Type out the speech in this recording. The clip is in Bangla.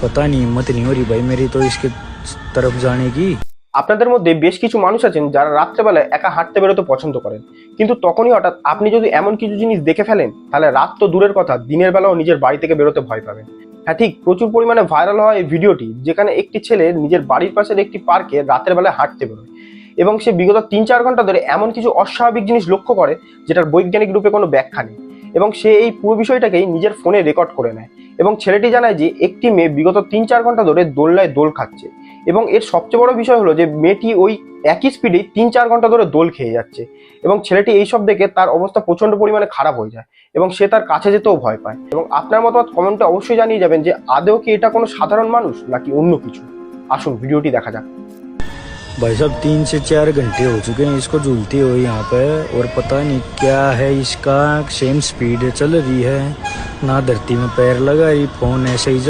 पता नहीं, हिम्मत नहीं हो रही भाई मेरी तो इसके तरफ जाने की। আপনাদের মধ্যে বেশ কিছু মানুষ আছেন যারা রাত্রেবেলায় একা হাঁটতে বেরোতে পছন্দ করেন, কিন্তু তখনই হঠাৎ আপনি যদি এমন কিছু জিনিস দেখে ফেলেন তাহলে রাত তো দূরের কথা, দিনের বেলাও নিজের বাড়ি থেকে বেরোতে ভয় পাবেন। হ্যাঁ ঠিক, প্রচুর পরিমাণে ভাইরাল হয় এই ভিডিওটি, যেখানে একটি ছেলে নিজের বাড়ির পাশের একটি পার্কে রাতের বেলায় হাঁটতে বেরোয় এবং সে বিগত 3-4 ঘন্টা ধরে এমন কিছু অস্বাভাবিক জিনিস লক্ষ্য করে যেটার বৈজ্ঞানিক রূপে কোনো ব্যাখ্যা নেই, এবং সে এই পুরো বিষয়টাকেই নিজের ফোনে রেকর্ড করে নেয়। এবং ছেলেটি জানায় যে একটি মেয়ে বিগত 3-4 ঘন্টা ধরে দোলনায় দোল খাচ্ছে, এবং এর সবচেয়ে বড় বিষয় হলো যে মেয়েটি ওই একই স্পিডে 3-4 ঘন্টা ধরে দোল খেয়ে যাচ্ছে, এবং ছেলেটি এইসব দেখে তার অবস্থা প্রচন্ড পরিমাণে খারাপ হয়ে যায় এবং সে তার কাছে যেতেও ভয় পায়। এবং আপনার মতামত কমেন্টে অবশ্যই জানিয়ে যাবেন যে আদৌ কি এটা কোনো সাধারণ মানুষ নাকি অন্য কিছু। আসুন ভিডিওটি দেখা যাক। भाई साहब 3 से 4 घंटे हो चुके हैं इसको झूलते हुए यहाँ पे, और पता नहीं क्या है इसका, सेम स्पीड चल रही है, ना धरती में पैर लगा रही, फोन ऐसे ही